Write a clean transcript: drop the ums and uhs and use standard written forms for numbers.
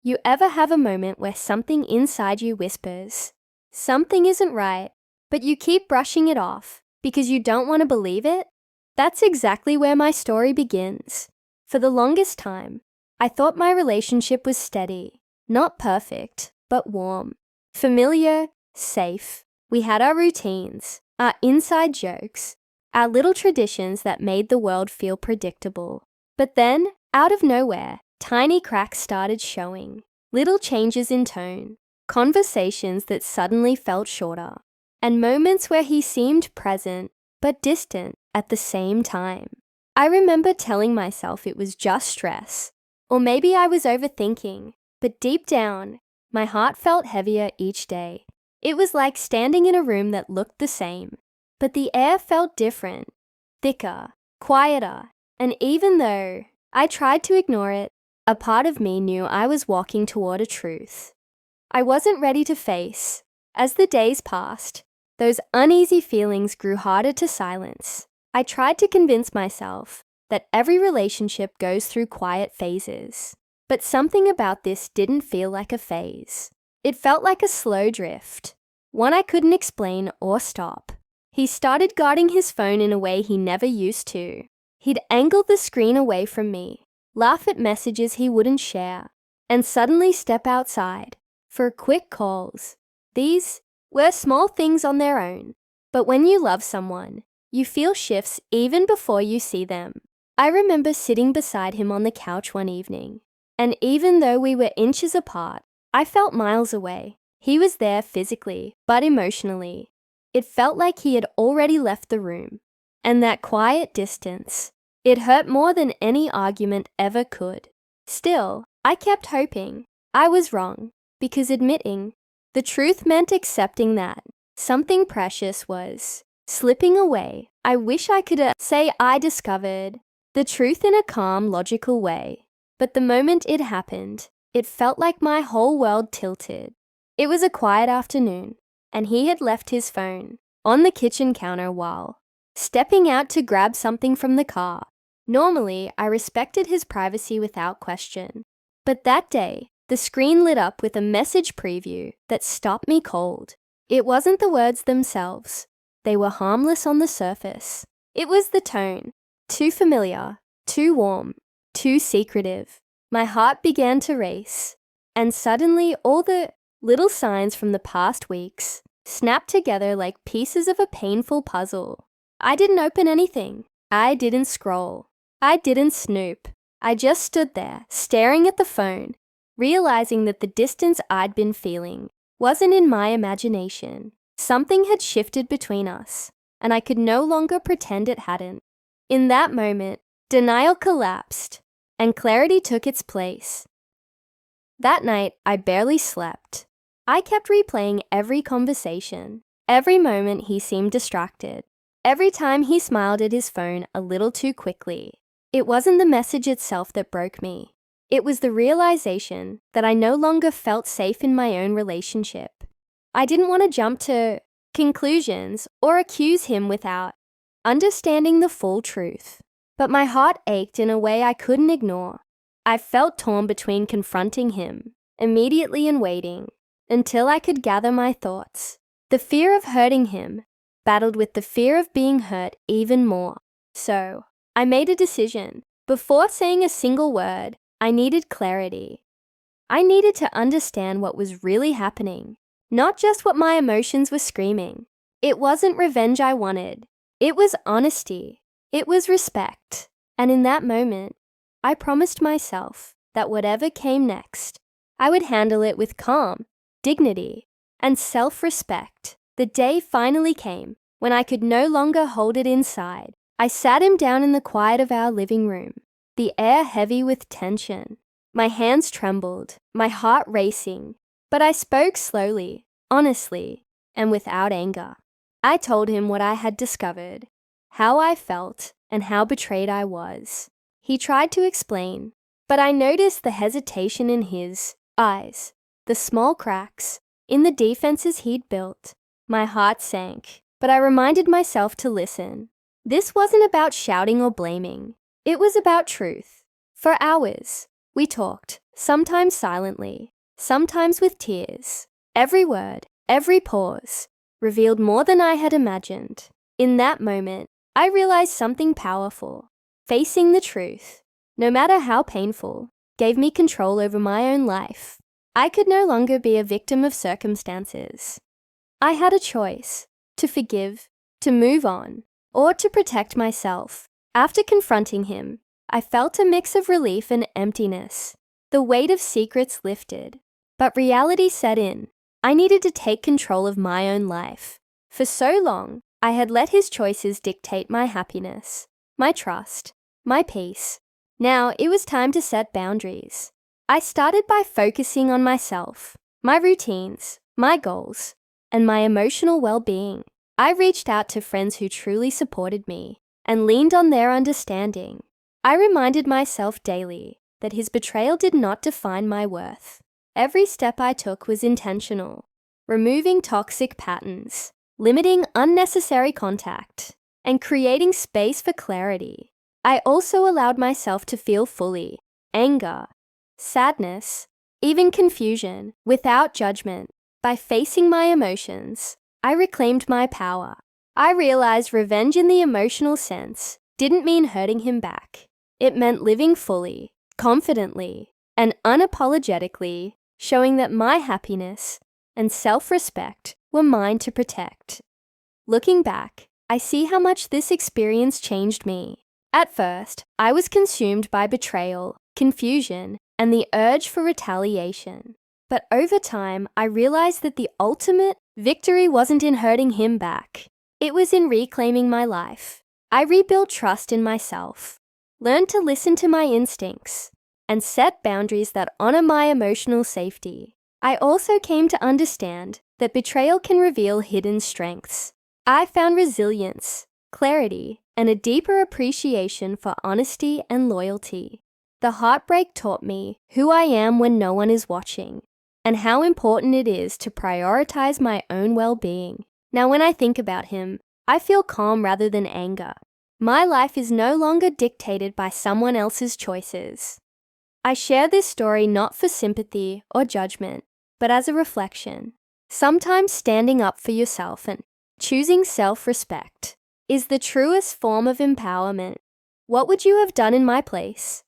You ever have a moment where something inside you whispers, something isn't right, but you keep brushing it off because you don't want to believe it? That's exactly where my story begins. For the longest time, I thought my relationship was steady, not perfect, but warm, familiar, safe. We had our routines, our inside jokes, our little traditions that made the world feel predictable. But then, out of nowhere, tiny cracks started showing, little changes in tone, conversations that suddenly felt shorter, and moments where he seemed present but distant at the same time. I remember telling myself it was just stress, or maybe I was overthinking, but deep down, my heart felt heavier each day. It was like standing in a room that looked the same, but the air felt different, thicker, quieter, and even though I tried to ignore it, a part of me knew I was walking toward a truth I wasn't ready to face. As the days passed, those uneasy feelings grew harder to silence. I tried to convince myself that every relationship goes through quiet phases, but something about this didn't feel like a phase. It felt like a slow drift, one I couldn't explain or stop. He started guarding his phone in a way he never used to. He'd angle the screen away from me, laugh at messages he wouldn't share, and suddenly step outside for quick calls. These were small things on their own, but when you love someone, you feel shifts even before you see them. I remember sitting beside him on the couch one evening, and even though we were inches apart, I felt miles away. He was there physically, but emotionally. It felt like he had already left the room, and that quiet distance, it hurt more than any argument ever could. Still, I kept hoping. I was wrong, because admitting the truth meant accepting that something precious was slipping away. I wish I could say I discovered the truth in a calm, logical way. But the moment it happened, it felt like my whole world tilted. It was a quiet afternoon, and he had left his phone on the kitchen counter while stepping out to grab something from the car. Normally, I respected his privacy without question. But that day, the screen lit up with a message preview that stopped me cold. It wasn't the words themselves. They were harmless on the surface. It was the tone. Too familiar, too warm, too secretive. My heart began to race, and suddenly all the little signs from the past weeks snapped together like pieces of a painful puzzle. I didn't open anything. I didn't scroll. I didn't snoop. I just stood there, staring at the phone, realizing that the distance I'd been feeling wasn't in my imagination. Something had shifted between us, and I could no longer pretend it hadn't. In that moment, denial collapsed, and clarity took its place. That night, I barely slept. I kept replaying every conversation, every moment he seemed distracted, every time he smiled at his phone a little too quickly. It wasn't the message itself that broke me. It was the realization that I no longer felt safe in my own relationship. I didn't want to jump to conclusions or accuse him without understanding the full truth. But my heart ached in a way I couldn't ignore. I felt torn between confronting him immediately and waiting until I could gather my thoughts. The fear of hurting him battled with the fear of being hurt even more. So, I made a decision. Before saying a single word, I needed clarity. I needed to understand what was really happening, not just what my emotions were screaming. It wasn't revenge I wanted. It was honesty. It was respect. And in that moment, I promised myself that whatever came next, I would handle it with calm, dignity, and self-respect. The day finally came when I could no longer hold it inside. I sat him down in the quiet of our living room, the air heavy with tension. My hands trembled, my heart racing, but I spoke slowly, honestly, and without anger. I told him what I had discovered, how I felt, and how betrayed I was. He tried to explain, but I noticed the hesitation in his eyes, the small cracks in the defenses he'd built. My heart sank, but I reminded myself to listen. This wasn't about shouting or blaming. It was about truth. For hours, we talked, sometimes silently, sometimes with tears. Every word, every pause, revealed more than I had imagined. In that moment, I realized something powerful. Facing the truth, no matter how painful, gave me control over my own life. I could no longer be a victim of circumstances. I had a choice: to forgive, to move on, or to protect myself. After confronting him, I felt a mix of relief and emptiness. The weight of secrets lifted, but reality set in. I needed to take control of my own life. For so long, I had let his choices dictate my happiness, my trust, my peace. Now it was time to set boundaries. I started by focusing on myself, my routines, my goals, and my emotional well-being. I reached out to friends who truly supported me and leaned on their understanding. I reminded myself daily that his betrayal did not define my worth. Every step I took was intentional, removing toxic patterns, limiting unnecessary contact, and creating space for clarity. I also allowed myself to feel fully: anger, sadness, even confusion, without judgment. By facing my emotions, I reclaimed my power. I realized revenge in the emotional sense didn't mean hurting him back. It meant living fully, confidently, and unapologetically, showing that my happiness and self-respect were mine to protect. Looking back, I see how much this experience changed me. At first, I was consumed by betrayal, confusion, and the urge for retaliation. But over time, I realized that the ultimate victory wasn't in hurting him back. It was in reclaiming my life. I rebuilt trust in myself, learned to listen to my instincts, and set boundaries that honor my emotional safety. I also came to understand that betrayal can reveal hidden strengths. I found resilience, clarity, and a deeper appreciation for honesty and loyalty. The heartbreak taught me who I am when no one is watching, and how important it is to prioritize my own well-being. Now, when I think about him, I feel calm rather than anger. My life is no longer dictated by someone else's choices. I share this story not for sympathy or judgment, but as a reflection. Sometimes standing up for yourself and choosing self-respect is the truest form of empowerment. What would you have done in my place?